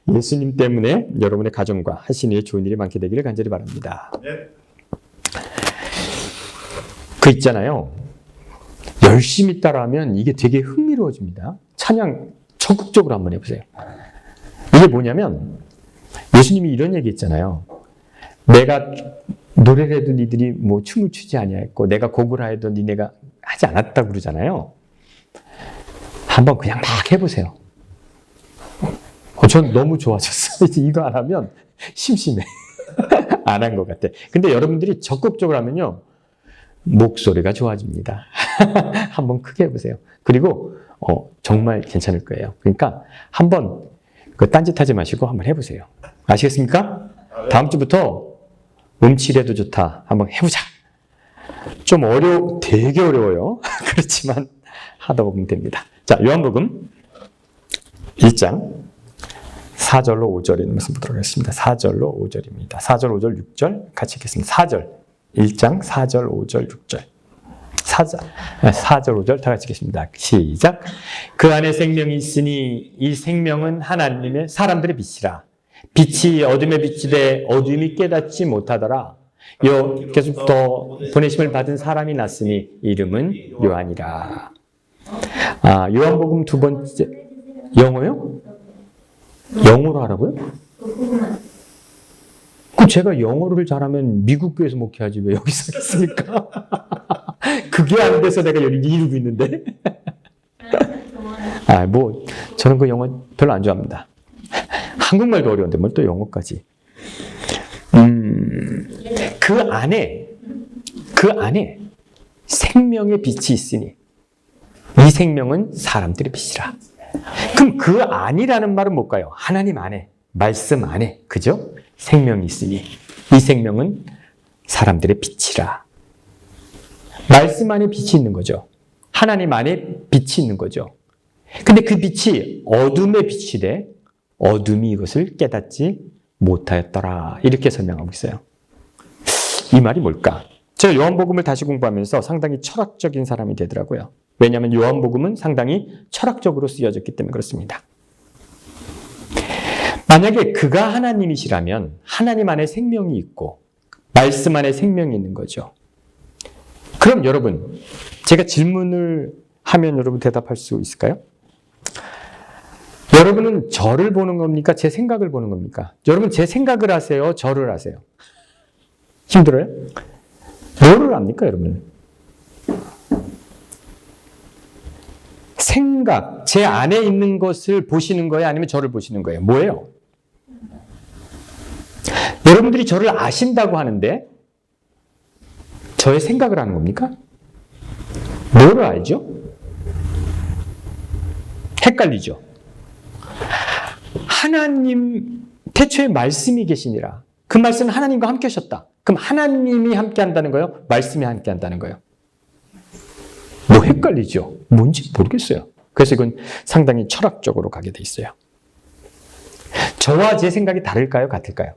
예수님 때문에 여러분의 가정과 하신 일에 좋은 일이 많게 되기를 간절히 바랍니다. 네. 그 있잖아요. 열심히 따라하면 이게 되게 흥미로워집니다. 찬양 적극적으로 한번 해보세요. 이게 뭐냐면 예수님이 이런 얘기 했잖아요. 내가 노래를 해도 니들이 뭐 춤을 추지 아니했고 내가 곡을 해도 니네가 하지 않았다고 그러잖아요. 한번 그냥 막 해보세요. 전 너무 좋아졌어. 이제 이거 안 하면 심심해. 안 한 것 같아. 근데 여러분들이 적극적으로 하면요. 목소리가 좋아집니다. 한번 크게 해보세요. 그리고 정말 괜찮을 거예요. 그러니까 한번 딴짓하지 마시고 한번 해보세요. 아시겠습니까? 다음 주부터 음치래도 좋다. 한번 해보자. 좀 되게 어려워요. 그렇지만 하다 보면 됩니다. 자, 요한복음 1장 4절로 5절에 있는 말씀 보도록 하겠습니다. 4절로 5절입니다. 4절, 5절, 6절 같이 읽겠습니다. 4절, 1장 4절, 5절, 6절. 4절, 5절 다 같이 읽겠습니다. 시작. 그 안에 생명이 있으니 이 생명은 하나님의 사람들의 빛이라. 빛이 어둠에 비치되 어둠이 깨닫지 못하더라. 계속부터 보내심을 받은 사람이 났으니 이름은 요한이라. 요한복음 두 번째 영어요? 영어로 하라고요? 제가 영어를 잘하면 미국 교회에서 목회하지 왜 여기서 하겠습니까? 그게 안 돼서 내가 여기 이루고 있는데. 저는 그 영어 별로 안 좋아합니다. 한국말도 어려운데 뭘 또 영어까지. 그 안에 생명의 빛이 있으니 이 생명은 사람들의 빛이라. 그럼 그 안이라는 말은 뭘까요? 하나님 안에, 말씀 안에, 그죠? 생명이 있으니 이 생명은 사람들의 빛이라. 말씀 안에 빛이 있는 거죠. 하나님 안에 빛이 있는 거죠. 근데 그 빛이 어둠의 빛이래. 어둠이 이것을 깨닫지 못하였더라. 이렇게 설명하고 있어요. 이 말이 뭘까? 제가 요한복음을 다시 공부하면서 상당히 철학적인 사람이 되더라고요. 왜냐하면 요한복음은 상당히 철학적으로 쓰여졌기 때문에 그렇습니다. 만약에 그가 하나님이시라면 하나님 안에 생명이 있고 말씀 안에 생명이 있는 거죠. 그럼 여러분, 제가 질문을 하면 여러분 대답할 수 있을까요? 여러분은 저를 보는 겁니까? 제 생각을 보는 겁니까? 여러분 제 생각을 하세요? 저를 하세요? 힘들어요? 뭐를 합니까, 여러분? 생각, 제 안에 있는 것을 보시는 거예요? 아니면 저를 보시는 거예요? 뭐예요? 여러분들이 저를 아신다고 하는데 저의 생각을 하는 겁니까? 뭐를 알죠? 헷갈리죠? 하나님, 태초에 말씀이 계시니라. 그 말씀은 하나님과 함께 하셨다. 그럼 하나님이 함께 한다는 거예요? 말씀이 함께 한다는 거예요? 뭐 헷갈리죠? 뭔지 모르겠어요. 그래서 이건 상당히 철학적으로 가게 돼 있어요. 저와 제 생각이 다를까요? 같을까요?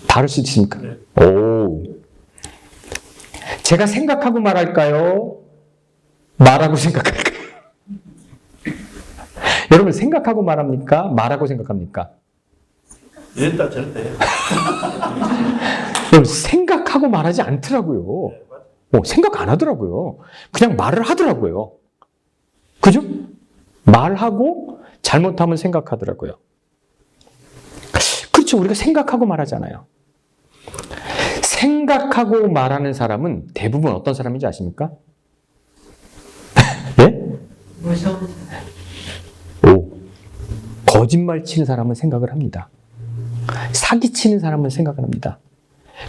다를 수 있습니까? 네. 오. 제가 생각하고 말할까요? 말하고 생각할까요? 여러분 생각하고 말합니까? 말하고 생각합니까? 일단 절대. 여러분 생각하고 말하지 않더라고요. 생각 안 하더라고요. 그냥 말을 하더라고요. 그죠? 말하고 잘못하면 생각하더라고요. 그렇죠. 우리가 생각하고 말하잖아요. 생각하고 말하는 사람은 대부분 어떤 사람인지 아십니까? 예? 거짓말 치는 사람은 생각을 합니다. 사기 치는 사람은 생각을 합니다.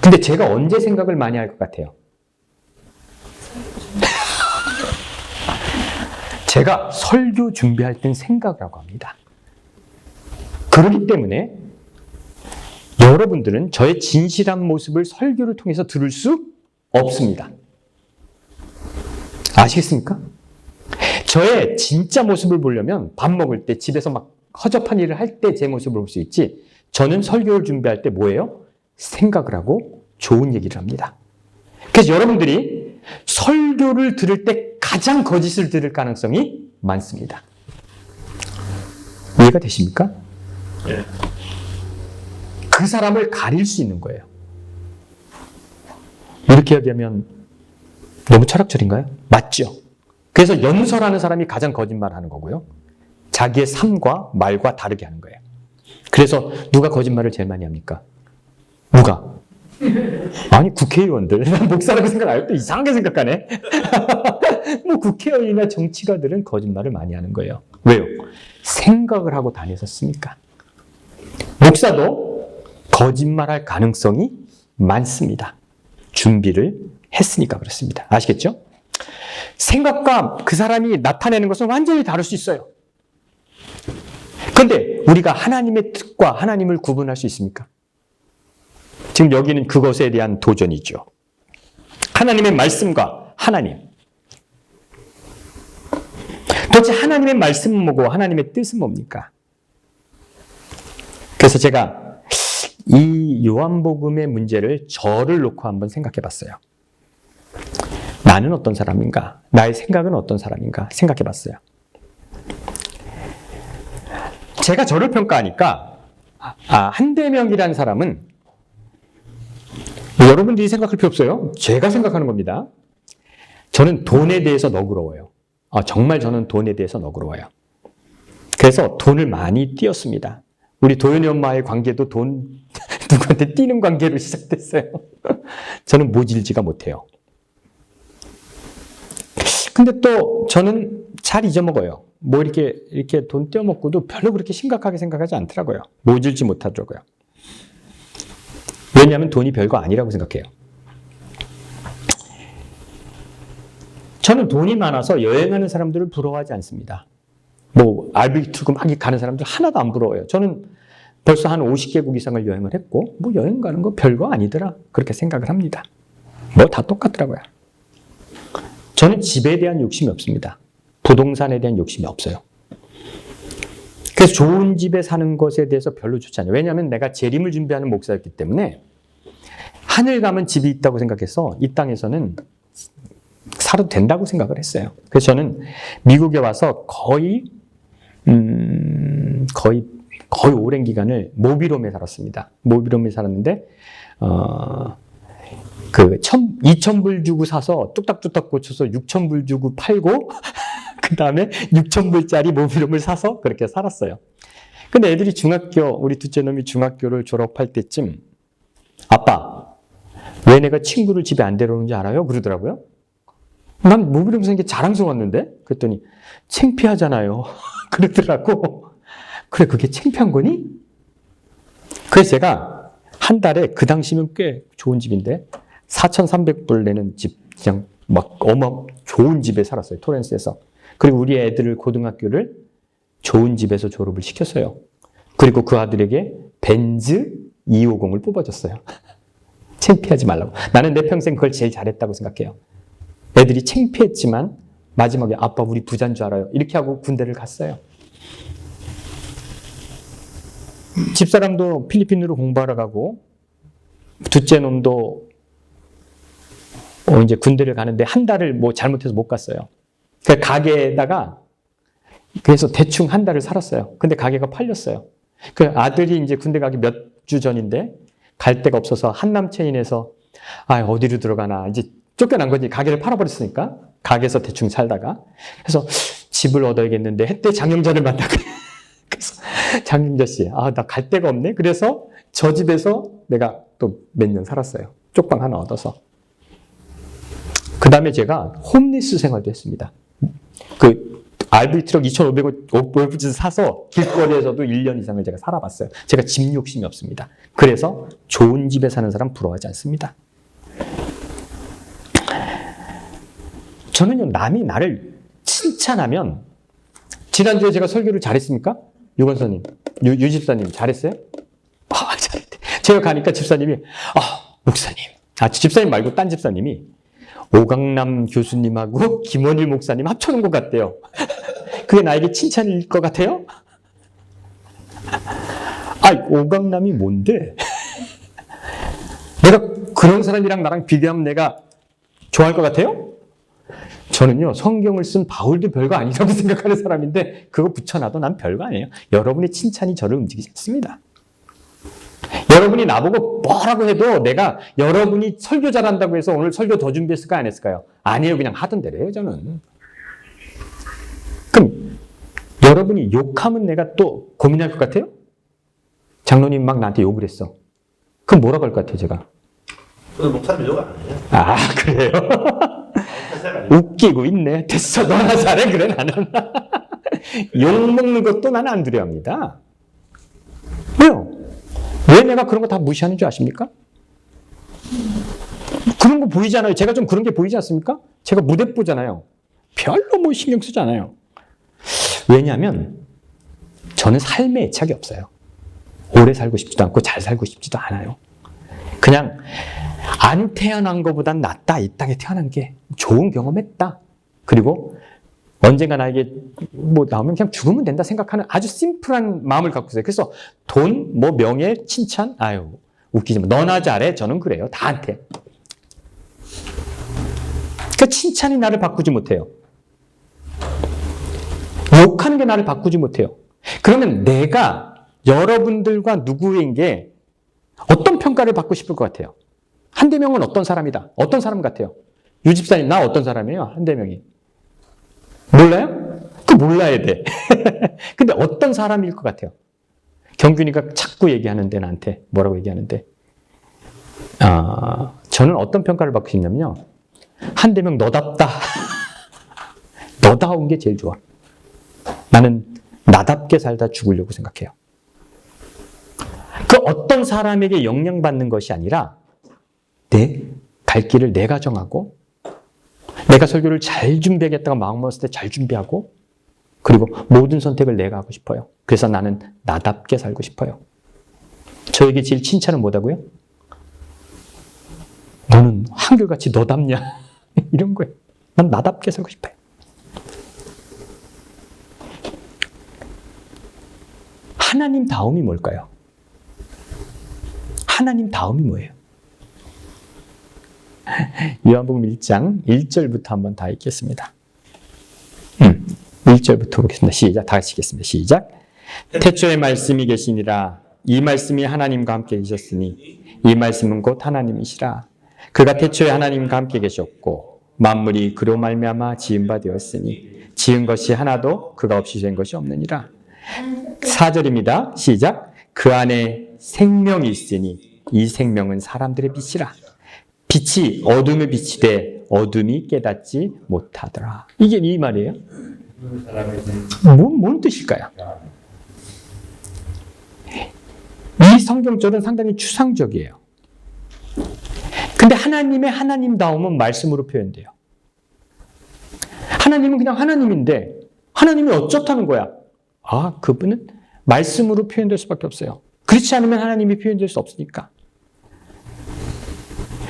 근데 제가 언제 생각을 많이 할 것 같아요? 제가 설교 준비할 땐 생각을 하고 합니다. 그렇기 때문에 여러분들은 저의 진실한 모습을 설교를 통해서 들을 수 없습니다. 아시겠습니까? 저의 진짜 모습을 보려면 밥 먹을 때 집에서 막 허접한 일을 할 때 제 모습을 볼 수 있지, 저는 설교를 준비할 때 뭐예요? 생각을 하고 좋은 얘기를 합니다. 그래서 여러분들이 설교를 들을 때 가장 거짓을 들을 가능성이 많습니다. 이해가 되십니까? 예. 그 사람을 가릴 수 있는 거예요. 이렇게 얘기하면 너무 철학적인가요? 맞죠. 그래서 연설하는 사람이 가장 거짓말하는 거고요. 자기의 삶과 말과 다르게 하는 거예요. 그래서 누가 거짓말을 제일 많이 합니까? 누가? 아니 국회의원들. 목사라고 생각 안 해도 이상하게 생각하네. 뭐 국회의원이나 정치가들은 거짓말을 많이 하는 거예요. 왜요? 생각을 하고 다녔었으니까. 목사도 거짓말할 가능성이 많습니다. 준비를 했으니까 그렇습니다. 아시겠죠? 생각과 그 사람이 나타내는 것은 완전히 다를 수 있어요. 그런데 우리가 하나님의 뜻과 하나님을 구분할 수 있습니까? 지금 여기는 그것에 대한 도전이죠. 하나님의 말씀과 하나님. 도대체 하나님의 말씀은 뭐고 하나님의 뜻은 뭡니까? 그래서 제가 이 요한복음의 문제를 저를 놓고 한번 생각해 봤어요. 나는 어떤 사람인가? 나의 생각은 어떤 사람인가? 생각해 봤어요. 제가 저를 평가하니까 한대명이라는 사람은 여러분들이 생각할 필요 없어요. 제가 생각하는 겁니다. 저는 돈에 대해서 너그러워요. 정말 저는 돈에 대해서 너그러워요. 그래서 돈을 많이 띄었습니다. 우리 도연이 엄마의 관계도 돈 누구한테 띄는 관계로 시작됐어요. 저는 모질지가 못해요. 근데 또 저는 잘 잊어먹어요. 뭐 이렇게 돈 떼어먹고도 별로 그렇게 심각하게 생각하지 않더라고요. 모질지 못하더라고요. 왜냐하면 돈이 별거 아니라고 생각해요. 저는 돈이 많아서 여행하는 사람들을 부러워하지 않습니다. 뭐 알비트르크 막 가는 사람들 하나도 안 부러워요. 저는 벌써 한 50개국 이상을 여행을 했고 뭐 여행 가는 거 별거 아니더라 그렇게 생각을 합니다. 뭐 다 똑같더라고요. 저는 집에 대한 욕심이 없습니다. 부동산에 대한 욕심이 없어요. 그래서 좋은 집에 사는 것에 대해서 별로 좋지 않아요. 왜냐하면 내가 재림을 준비하는 목사였기 때문에 하늘 가면 집이 있다고 생각해서 이 땅에서는 살아도 된다고 생각을 했어요. 그래서 저는 미국에 와서 거의 오랜 기간을 모빌홈에 살았습니다. 모빌홈에 살았는데 2,000불 주고 사서 뚝딱뚝딱 고쳐서 6,000불 주고 팔고 그 다음에 6,000불짜리 모빌홈을 사서 그렇게 살았어요. 근데 애들이 우리 둘째 놈이 중학교를 졸업할 때쯤 아빠, 왜 내가 친구를 집에 안 데려오는지 알아요? 그러더라고요. 난 모빌홈 사는 게 자랑스러웠는데? 그랬더니 창피하잖아요. 그러더라고. 그래, 그게 창피한 거니? 그래서 제가 한 달에 그 당시면 꽤 좋은 집인데 4,300불 내는 집, 그냥 막 좋은 집에 살았어요. 토렌스에서. 그리고 우리 애들을 고등학교를 좋은 집에서 졸업을 시켰어요. 그리고 그 아들에게 벤즈 250을 뽑아줬어요. 창피하지 말라고. 나는 내 평생 그걸 제일 잘했다고 생각해요. 애들이 창피했지만 마지막에 아빠 우리 부자인 줄 알아요. 이렇게 하고 군대를 갔어요. 집사람도 필리핀으로 공부하러 가고 둘째 놈도 이제 군대를 가는데 한 달을 뭐 잘못해서 못 갔어요. 그 가게에다가 그래서 대충 한 달을 살았어요. 근데 가게가 팔렸어요. 그 아들이 이제 군대 가기 몇 주 전인데 갈 데가 없어서 한남체인에서 어디로 들어가나 이제 쫓겨난 거지. 가게를 팔아버렸으니까 가게에서 대충 살다가 그래서 집을 얻어야겠는데 했대 장영자를 만나고 그래서 장영자 씨, 나 갈 데가 없네. 그래서 저 집에서 내가 또 몇 년 살았어요. 쪽방 하나 얻어서. 그 다음에 제가 홈리스 생활도 했습니다. RV 트럭 2,500원 사서 길거리에서도 1년 이상을 제가 살아봤어요. 제가 집 욕심이 없습니다. 그래서 좋은 집에 사는 사람 부러워하지 않습니다. 저는요, 남이 나를 칭찬하면, 지난주에 제가 설교를 잘했습니까? 유건서님, 유 집사님 잘했어요? 잘했대. 제가 가니까 집사님이, 목사님. 집사님 말고 딴 집사님이 오강남 교수님하고 김원일 목사님 합쳐놓은 것 같대요. 그게 나에게 칭찬일 것 같아요? 오강남이 뭔데? 내가 그런 사람이랑 나랑 비교하면 내가 좋아할 것 같아요? 저는요, 성경을 쓴 바울도 별거 아니라고 생각하는 사람인데 그거 붙여놔도 난 별거 아니에요. 여러분의 칭찬이 저를 움직이지 않습니다. 여러분이 나보고 뭐라고 해도 내가 여러분이 설교 잘한다고 해서 오늘 설교 더 준비했을까요? 안 했을까요? 아니에요. 그냥 하던 대로 해요, 저는. 그럼 여러분이 욕하면 내가 또 고민할 것 같아요? 장로님 막 나한테 욕을 했어. 그럼 뭐라고 할 것 같아요, 제가? 저는 목사님 욕 안 해요. 아, 그래요? 웃기고 있네. 됐어, 너나 잘해. 그래, 나는. 욕먹는 것도 나는 안 두려워합니다. 왜요? 왜 내가 그런 거 다 무시하는 줄 아십니까? 그런 거 보이잖아요. 제가 좀 그런 게 보이지 않습니까? 제가 무대 보잖아요. 별로 뭐 신경 쓰지 않아요. 왜냐하면 저는 삶에 애착이 없어요. 오래 살고 싶지도 않고 잘 살고 싶지도 않아요. 그냥 안 태어난 것보단 낫다. 이 땅에 태어난 게 좋은 경험했다. 그리고 언젠가 나에게 뭐 나오면 그냥 죽으면 된다 생각하는 아주 심플한 마음을 갖고 있어요. 그래서 돈, 뭐 명예, 칭찬, 아유 웃기지 마. 너나 잘해. 저는 그래요. 다한테. 그러니까 칭찬이 나를 바꾸지 못해요. 욕하는 게 나를 바꾸지 못해요. 그러면 내가 여러분들과 누구에게 어떤 평가를 받고 싶을 것 같아요? 한대명은 어떤 사람이다? 어떤 사람 같아요? 유집사님, 나 어떤 사람이에요? 한대명이. 몰라요? 그 몰라야 돼. 근데 어떤 사람일 것 같아요? 경균이가 자꾸 얘기하는데 나한테 뭐라고 얘기하는데 저는 어떤 평가를 받고 싶냐면요. 한대명 너답다. 너다운 게 제일 좋아. 나는 나답게 살다 죽으려고 생각해요. 그 어떤 사람에게 영향받는 것이 아니라 내 갈 길을 내가 정하고 내가 설교를 잘 준비하겠다고 마음먹었을 때 잘 준비하고 그리고 모든 선택을 내가 하고 싶어요. 그래서 나는 나답게 살고 싶어요. 저에게 제일 칭찬은 뭐다고요? 너는 한결같이 너답냐? 이런 거예요. 난 나답게 살고 싶어요. 하나님 다음이 뭘까요? 하나님 다음이 뭐예요? 요한복음 1장 1절부터 한번 다 읽겠습니다. 1절부터 보겠습니다. 시작. 다 같이 읽겠습니다. 시작. 태초에 말씀이 계시니라. 이 말씀이 하나님과 함께 계셨으니 이 말씀은 곧 하나님이시라. 그가 태초에 하나님과 함께 계셨고 만물이 그로 말미암아 지은 바 되었으니 지은 것이 하나도 그가 없이 된 것이 없느니라. 4절입니다. 시작. 그 안에 생명이 있으니 이 생명은 사람들의 빛이라. 빛이 어둠에 비치되 어둠이 깨닫지 못하더라. 이게 이 말이에요? 뭔 뜻일까요? 이 성경절은 상당히 추상적이에요. 근데 하나님의 하나님다움은 말씀으로 표현돼요. 하나님은 그냥 하나님인데 하나님이 어쩌다는 거야? 그분은 말씀으로 표현될 수밖에 없어요. 그렇지 않으면 하나님이 표현될 수 없으니까.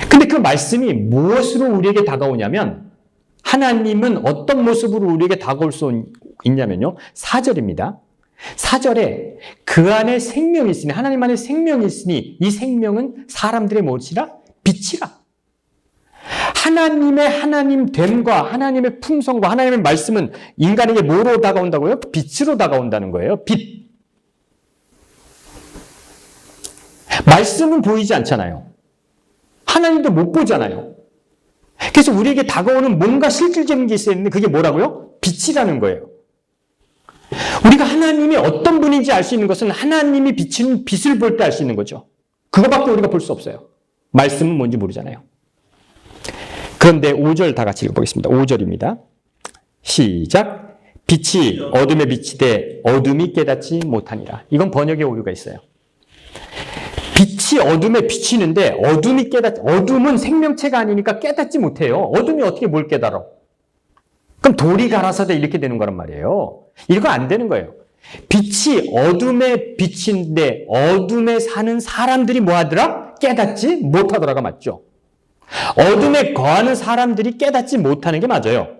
근데 그 말씀이 무엇으로 우리에게 다가오냐면 하나님은 어떤 모습으로 우리에게 다가올 수 있냐면요. 4절입니다. 4절에 그 안에 생명이 있으니 하나님 안에 생명이 있으니 이 생명은 사람들의 무엇이라? 빛이라. 하나님의 하나님됨과 하나님의 품성과 하나님의 말씀은 인간에게 뭐로 다가온다고요? 빛으로 다가온다는 거예요. 빛. 말씀은 보이지 않잖아요. 하나님도 못 보잖아요. 그래서 우리에게 다가오는 뭔가 실질적인 게 있어야 되는데 그게 뭐라고요? 빛이라는 거예요. 우리가 하나님이 어떤 분인지 알 수 있는 것은 하나님이 비치는 빛을 볼 때 알 수 있는 거죠. 그거밖에 우리가 볼 수 없어요. 말씀은 뭔지 모르잖아요. 그런데 5절 다 같이 읽어보겠습니다. 5절입니다. 시작. 빛이 어둠에 비치되 어둠이 깨닫지 못하니라. 이건 번역에 오류가 있어요. 빛이 어둠에 비치는데 어둠은 생명체가 아니니까 깨닫지 못해요. 어둠이 어떻게 뭘 깨달아? 그럼 돌이 가라사대 이렇게 되는 거란 말이에요. 이거 안 되는 거예요. 빛이 어둠에 비치는데 어둠에 사는 사람들이 뭐 하더라? 깨닫지 못하더라가 맞죠. 어둠에 거하는 사람들이 깨닫지 못하는 게 맞아요.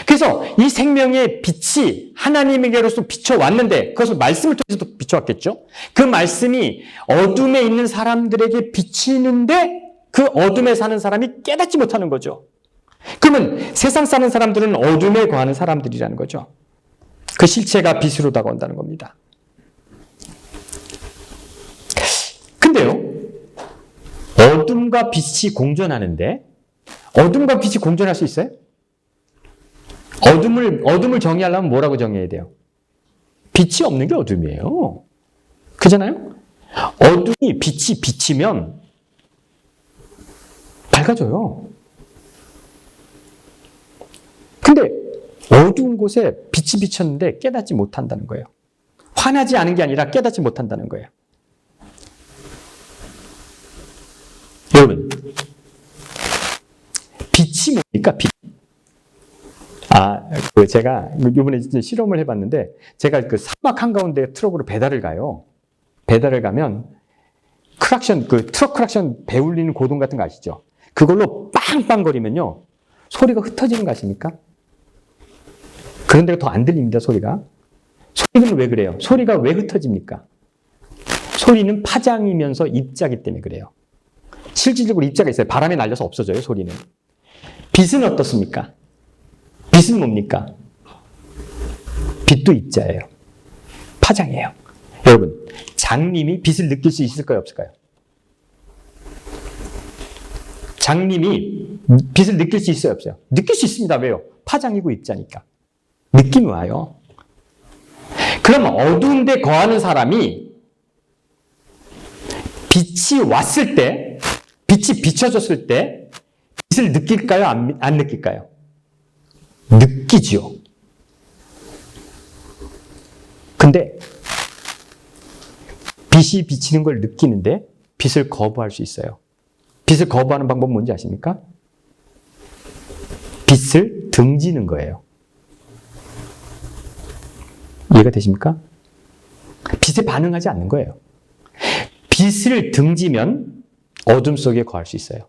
그래서 이 생명의 빛이 하나님에게로서 비춰왔는데 그것을 말씀을 통해서도 비춰왔겠죠. 그 말씀이 어둠에 있는 사람들에게 비치는데 그 어둠에 사는 사람이 깨닫지 못하는 거죠. 그러면 세상 사는 사람들은 어둠에 거하는 사람들이라는 거죠. 그 실체가 빛으로 다가온다는 겁니다. 근데요, 어둠과 빛이 공존하는데, 어둠과 빛이 공존할 수 있어요? 어둠을 정의하려면 뭐라고 정의해야 돼요? 빛이 없는 게 어둠이에요. 그잖아요? 어둠이 빛이 비치면 밝아져요. 근데 어두운 곳에 빛이 비쳤는데 깨닫지 못한다는 거예요. 화나지 않은 게 아니라 깨닫지 못한다는 거예요. 여러분, 빛이 뭡니까? 빛. 제가 이번에 실험을 해봤는데, 제가 그 사막 한가운데 트럭으로 배달을 가요. 배달을 가면 트럭 크락션 배 울리는 고동 같은 거 아시죠? 그걸로 빵빵거리면요, 소리가 흩어지는 거 아십니까? 그런 데가 더 안 들립니다, 소리가. 소리는 왜 그래요? 소리가 왜 흩어집니까? 소리는 파장이면서 입자기 때문에 그래요. 실질적으로 입자가 있어요. 바람에 날려서 없어져요, 소리는. 빛은 어떻습니까? 빛은 뭡니까? 빛도 입자예요. 파장이에요. 여러분, 장님이 빛을 느낄 수 있을까요, 없을까요? 장님이 빛을 느낄 수 있어요, 없어요? 느낄 수 있습니다. 왜요? 파장이고 입자니까. 느낌이 와요. 그럼 어두운 데 거하는 사람이 빛이 왔을 때, 빛이 비춰졌을 때 빛을 느낄까요? 안 느낄까요? 느끼죠. 근데 빛이 비치는 걸 느끼는데 빛을 거부할 수 있어요. 빛을 거부하는 방법은 뭔지 아십니까? 빛을 등지는 거예요. 이해가 되십니까? 빛에 반응하지 않는 거예요. 빛을 등지면 어둠 속에 거할 수 있어요.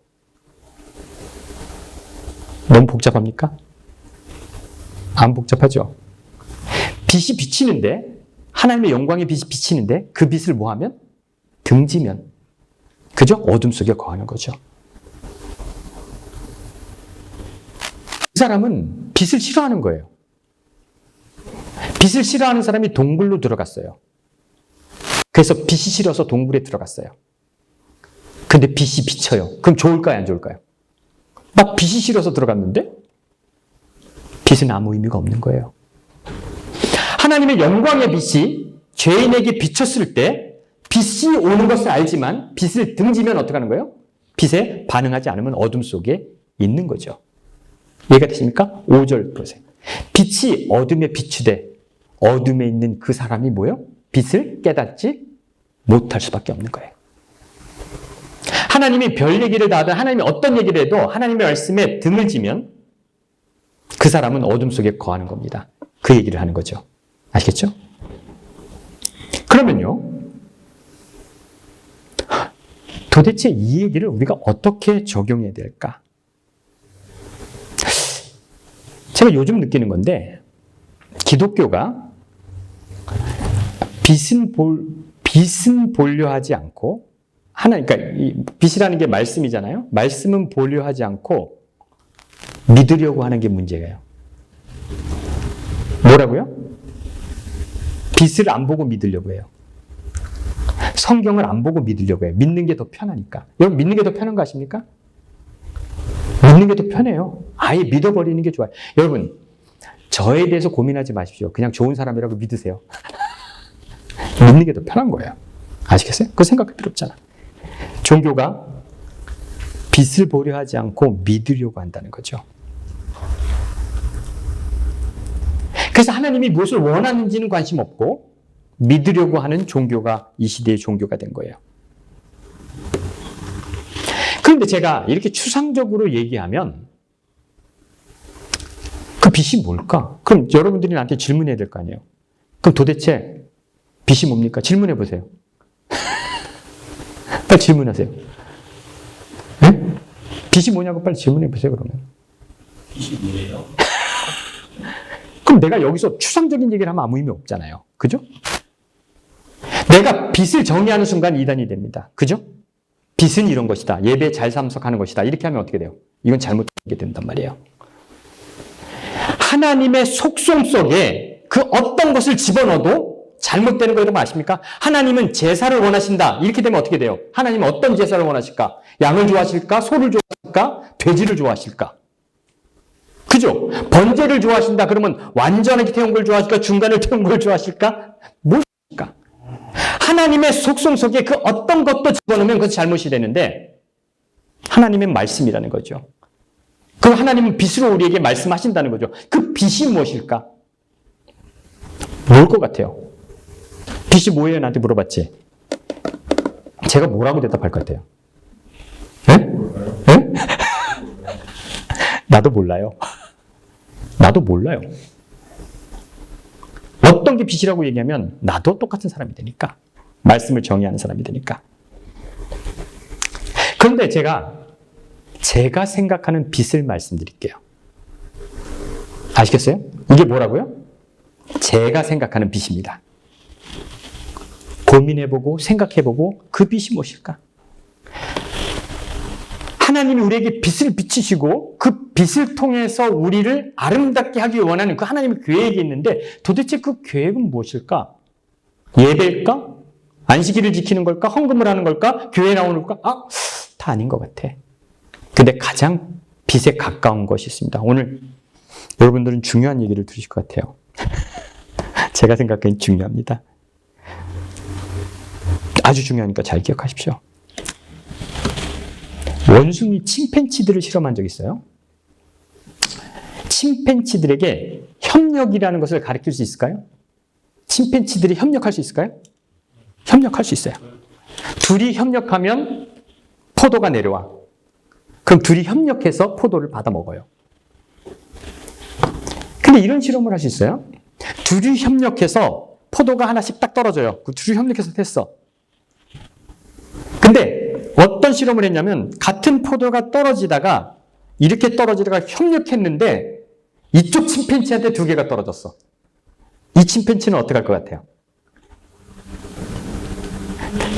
너무 복잡합니까? 안 복잡하죠? 빛이 비치는데, 하나님의 영광의 빛이 비치는데 그 빛을 뭐 하면? 등지면. 그죠? 어둠 속에 거하는 거죠. 그 사람은 빛을 싫어하는 거예요. 빛을 싫어하는 사람이 동굴로 들어갔어요. 그래서 빛이 싫어서 동굴에 들어갔어요. 근데 빛이 비쳐요. 그럼 좋을까요, 안 좋을까요? 막 빛이 싫어서 들어갔는데 빛은 아무 의미가 없는 거예요. 하나님의 영광의 빛이 죄인에게 비쳤을 때 빛이 오는 것을 알지만 빛을 등지면 어떻게 하는 거예요? 빛에 반응하지 않으면 어둠 속에 있는 거죠. 이해가 되십니까? 5절 보세요. 빛이 어둠에 비추되 어둠에 있는 그 사람이 뭐예요? 빛을 깨닫지 못할 수밖에 없는 거예요. 하나님이 별 얘기를 다 하든 하나님이 어떤 얘기를 해도 하나님의 말씀에 등을 지면 그 사람은 어둠 속에 거하는 겁니다. 그 얘기를 하는 거죠. 아시겠죠? 그러면요, 도대체 이 얘기를 우리가 어떻게 적용해야 될까? 제가 요즘 느끼는 건데, 기독교가 빛은 보려 하지 않고, 그러니까 이 빛이라는 게 말씀이잖아요. 말씀은 보려 하지 않고 믿으려고 하는 게 문제예요. 뭐라고요? 빛을 안 보고 믿으려고 해요. 성경을 안 보고 믿으려고 해요. 믿는 게 더 편하니까. 여러분, 믿는 게 더 편한 거 아십니까? 믿는 게 더 편해요. 아예 믿어버리는 게 좋아요. 여러분, 저에 대해서 고민하지 마십시오. 그냥 좋은 사람이라고 믿으세요. 믿는 게 더 편한 거예요. 아시겠어요? 그 생각할 필요 없잖아. 종교가 빛을 보려 하지 않고 믿으려고 한다는 거죠. 그래서 하나님이 무엇을 원하는지는 관심 없고 믿으려고 하는 종교가 이 시대의 종교가 된 거예요. 그런데 제가 이렇게 추상적으로 얘기하면 그 빛이 뭘까? 그럼 여러분들이 나한테 질문해야 될 거 아니에요. 그럼 도대체 빛이 뭡니까? 질문해 보세요. 빨리 질문하세요. 네? 빛이 뭐냐고 빨리 질문해 보세요, 그러면. 빛이 뭐예요? 그럼 내가 여기서 추상적인 얘기를 하면 아무 의미 없잖아요. 그죠? 내가 빛을 정의하는 순간 이단이 됩니다. 그죠? 빛은 이런 것이다. 예배에 잘 참석하는 것이다. 이렇게 하면 어떻게 돼요? 이건 잘못되게 된단 말이에요. 하나님의 속성 속에 그 어떤 것을 집어넣어도 잘못되는 거 여러분 아십니까? 하나님은 제사를 원하신다. 이렇게 되면 어떻게 돼요? 하나님은 어떤 제사를 원하실까? 양을 좋아하실까? 소를 좋아하실까? 돼지를 좋아하실까? 그죠? 번제를 좋아하신다. 그러면 완전하게 태운 걸 좋아하실까? 중간을 태운 걸 좋아하실까? 무엇일까? 하나님의 속성 속에 그 어떤 것도 집어넣으면 그것이 잘못이 되는데 하나님의 말씀이라는 거죠. 그 하나님은 빛으로 우리에게 말씀하신다는 거죠. 그 빛이 무엇일까? 뭘 것 같아요? 빛이 뭐예요? 나한테 물어봤지? 제가 뭐라고 대답할 것 같아요? 네? 네? 나도 몰라요. 나도 몰라요. 어떤 게 빛이라고 얘기하면 나도 똑같은 사람이 되니까. 말씀을 정의하는 사람이 되니까. 그런데 제가 생각하는 빛을 말씀드릴게요. 아시겠어요? 이게 뭐라고요? 제가 생각하는 빛입니다. 고민해보고 생각해보고 그 빛이 무엇일까? 하나님이 우리에게 빛을 비치시고 그 빛을 통해서 우리를 아름답게 하기 원하는 그 하나님의 계획이 있는데 도대체 그 계획은 무엇일까? 예배일까? 안식일을 지키는 걸까? 헌금을 하는 걸까? 교회에 나오는 걸까? 다 아닌 것 같아. 근데 가장 빛에 가까운 것이 있습니다. 오늘 여러분들은 중요한 얘기를 들으실 것 같아요. 제가 생각하기엔 중요합니다. 아주 중요하니까 잘 기억하십시오. 원숭이 침팬지들을 실험한 적 있어요? 침팬지들에게 협력이라는 것을 가르칠 수 있을까요? 침팬지들이 협력할 수 있을까요? 협력할 수 있어요. 둘이 협력하면 포도가 내려와. 그럼 둘이 협력해서 포도를 받아 먹어요. 근데 이런 실험을 할 수 있어요? 둘이 협력해서 포도가 하나씩 딱 떨어져요. 그 둘이 협력해서 됐어. 근데 어떤 실험을 했냐면 같은 포도가 떨어지다가 이렇게 떨어지다가 협력했는데 이쪽 침팬지한테 두 개가 떨어졌어. 이 침팬지는 어떻게 할 것 같아요?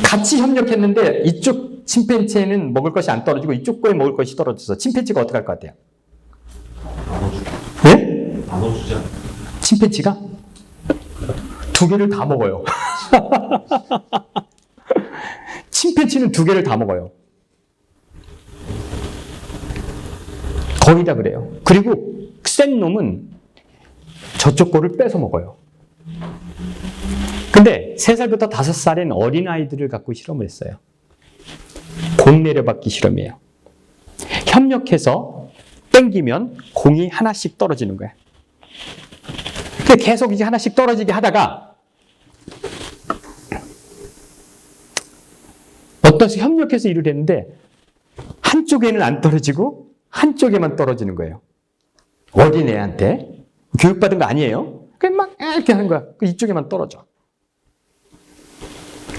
같이 협력했는데 이쪽 침팬지에는 먹을 것이 안 떨어지고 이쪽 거에 먹을 것이 떨어져서 침팬지가 어떻게 할 것 같아요? 네? 나눠주자. 침팬지가 두 개를 다 먹어요. 침팬지는 두 개를 다 먹어요. 거의 다 그래요. 그리고 센 놈은 저쪽 거를 뺏어 먹어요. 근데 3살부터 5살인 어린아이들을 갖고 실험을 했어요. 공 내려받기 실험이에요. 협력해서 땡기면 공이 하나씩 떨어지는 거야. 근데 계속 이제 하나씩 떨어지게 하다가 어떤 협력해서 일을 했는데 한쪽에는 안 떨어지고 한쪽에만 떨어지는 거예요. 어린애한테 교육받은 거 아니에요. 그냥 막 이렇게 하는 거야. 이쪽에만 떨어져.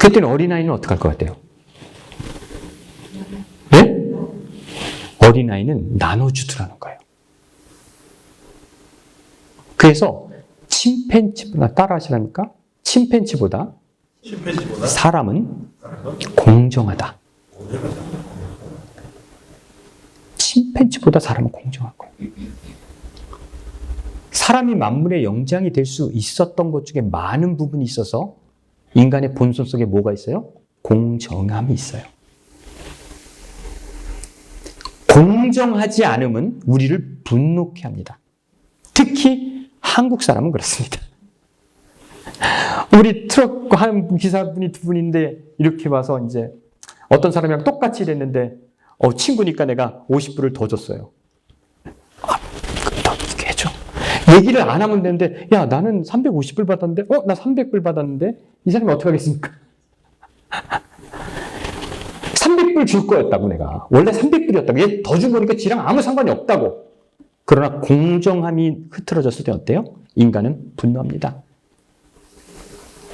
그때는 어린아이는 어떻게 할 것 같아요? 네? 어린아이는 나눠주더라는 거예요. 그래서 침팬지보다 따라하시랍니까? 침팬지보다 사람은 공정하다. 침팬지보다 사람은 공정한 거예요. 사람이 만물의 영장이 될 수 있었던 것 중에 많은 부분이 있어서 인간의 본성 속에 뭐가 있어요? 공정함이 있어요. 공정하지 않음은 우리를 분노케 합니다. 특히 한국 사람은 그렇습니다. 우리 트럭 한 기사분이 두 분인데 이렇게 와서 이제 어떤 사람이랑 똑같이 일했는데 친구니까 내가 50불을 더 줬어요. 이렇게 해줘. 얘기를 안 하면 되는데 야 나는 350불 받았는데 나 300불 받았는데 이 사람이 어떻게 하겠습니까? 300불 줄 거였다고 내가. 원래 300불이었다고. 얘 더 준 거니까 지랑 아무 상관이 없다고. 그러나 공정함이 흐트러졌을 때 어때요? 인간은 분노합니다.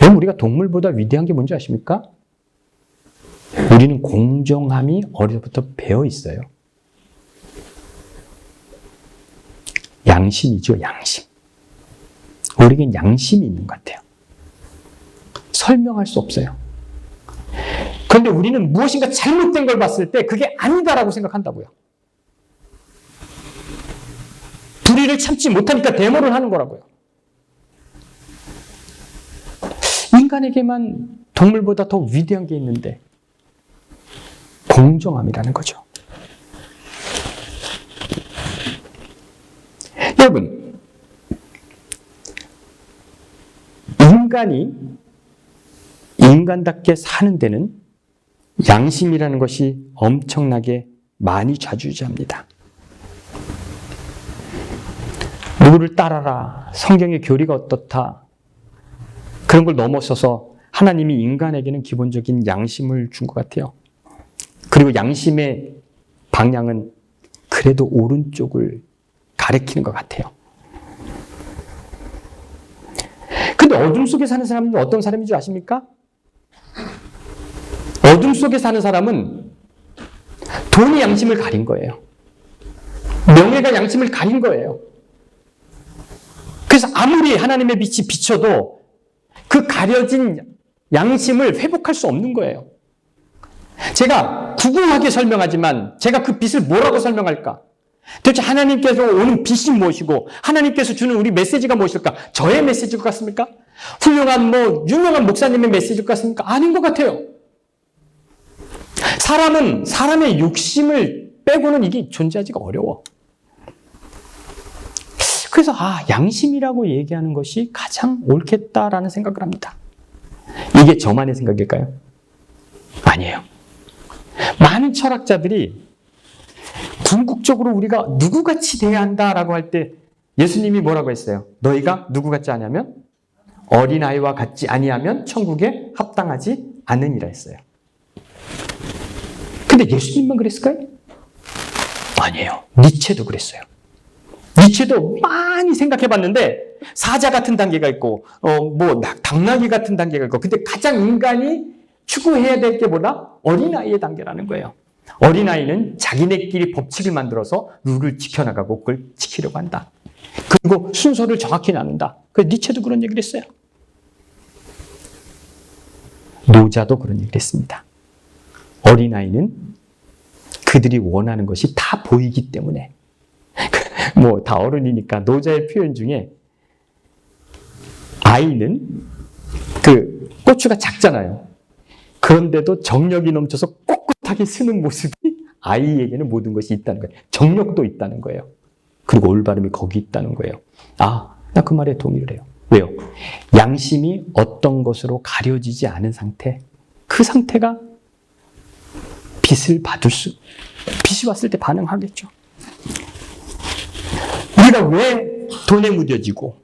그럼 우리가 동물보다 위대한 게 뭔지 아십니까? 우리는 공정함이 어려서부터 배어 있어요. 양심이죠, 양심. 우리에겐 양심이 있는 것 같아요. 설명할 수 없어요. 그런데 우리는 무엇인가 잘못된 걸 봤을 때 그게 아니다라고 생각한다고요. 불의를 참지 못하니까 데모를 하는 거라고요. 인간에게만 동물보다 더 위대한 게 있는데 공정함이라는 거죠. 여러분, 인간이 인간답게 사는 데는 양심이라는 것이 엄청나게 많이 좌지우지합니다. 누구를 따라라, 성경의 교리가 어떻다, 그런 걸 넘어서서 하나님이 인간에게는 기본적인 양심을 준 것 같아요. 그리고 양심의 방향은 그래도 오른쪽을 가리키는 것 같아요. 근데 어둠 속에 사는 사람은 어떤 사람인 줄 아십니까? 어둠 속에 사는 사람은 돈이 양심을 가린 거예요. 명예가 양심을 가린 거예요. 그래서 아무리 하나님의 빛이 비춰도 그 가려진 양심을 회복할 수 없는 거예요. 제가 구구하게 설명하지만 제가 그 빛을 뭐라고 설명할까? 도대체 하나님께서 오는 빛이 무엇이고 하나님께서 주는 우리 메시지가 무엇일까? 저의 메시지일 것 같습니까? 훌륭한 유명한 목사님의 메시지일 것 같습니까? 아닌 것 같아요. 사람은 사람의 욕심을 빼고는 이게 존재하기가 어려워. 그래서 양심이라고 얘기하는 것이 가장 옳겠다라는 생각을 합니다. 이게 저만의 생각일까요? 아니에요. 많은 철학자들이 궁극적으로 우리가 누구같이 돼야 한다라고 할 때 예수님이 뭐라고 했어요? 너희가 누구같지 아니하면 어린아이와 같지 아니하면 천국에 합당하지 않으니라 했어요. 근데 예수님만 그랬을까요? 아니에요. 니체도 그랬어요. 니체도 많이 생각해봤는데 사자 같은 단계가 있고 당나귀 같은 단계가 있고, 근데 가장 인간이 추구해야 될 게 뭐다? 어린아이의 단계라는 거예요. 어린아이는 자기네끼리 법칙을 만들어서 룰을 지켜나가고 그걸 지키려고 한다. 그리고 순서를 정확히 나눈다. 그래서 니체도 그런 얘기를 했어요. 노자도 그런 얘기를 했습니다. 어린아이는 그들이 원하는 것이 다 보이기 때문에, 다 어른이니까 노자의 표현 중에 아이는 그 고추가 작잖아요. 그런데도 정력이 넘쳐서 꼿꼿하게 쓰는 모습이 아이에게는 모든 것이 있다는 거예요. 정력도 있다는 거예요. 그리고 올바름이 거기 있다는 거예요. 나 그 말에 동의를 해요. 왜요? 양심이 어떤 것으로 가려지지 않은 상태, 그 상태가 빛이 왔을 때 반응하겠죠. 우리가 왜 돈에 무뎌지고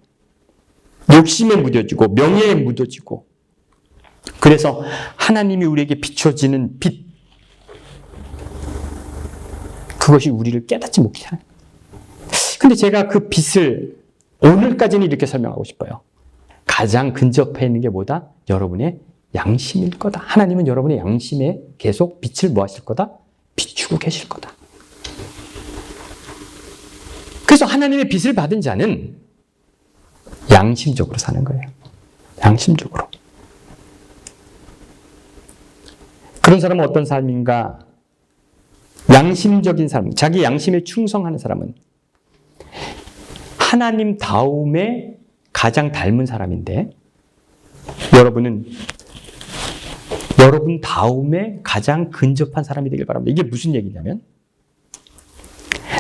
욕심에 무뎌지고 명예에 무뎌지고, 그래서 하나님이 우리에게 비춰지는 빛, 그것이 우리를 깨닫지 못하는. 근데 제가 그 빛을 오늘까지는 이렇게 설명하고 싶어요. 가장 근접해 있는 게 뭐다? 여러분의 양심일 거다. 하나님은 여러분의 양심에 계속 빛을 뭐 하실 거다? 비추고 계실 거다. 그래서 하나님의 빛을 받은 자는 양심적으로 사는 거예요. 양심적으로. 그런 사람은 어떤 사람인가? 양심적인 사람, 자기 양심에 충성하는 사람은 하나님 다음에 가장 닮은 사람인데, 여러분은 여러분 다음에 가장 근접한 사람이 되길 바랍니다. 이게 무슨 얘기냐면,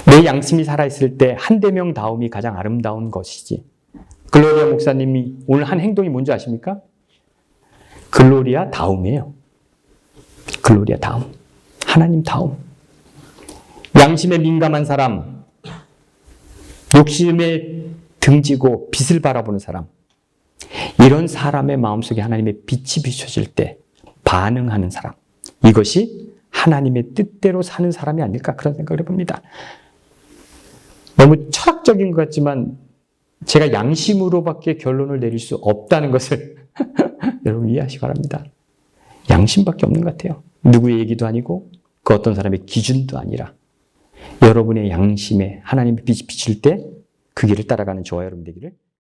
내 양심이 살아있을 때 한대명 다음이 가장 아름다운 것이지. 글로리아 목사님이 오늘 한 행동이 뭔지 아십니까? 글로리아 다음이에요. 글로리아 다음. 하나님 다음. 양심에 민감한 사람, 욕심에 등지고 빛을 바라보는 사람, 이런 사람의 마음속에 하나님의 빛이 비춰질 때 반응하는 사람, 이것이 하나님의 뜻대로 사는 사람이 아닐까, 그런 생각을 해봅니다. 너무 철학적인 것 같지만 제가 양심으로밖에 결론을 내릴 수 없다는 것을 여러분 이해하시기 바랍니다. 양심밖에 없는 것 같아요. 누구의 얘기도 아니고 그 어떤 사람의 기준도 아니라 여러분의 양심에 하나님의 빛이 비칠 때 그 길을 따라가는 저와 여러분 되기를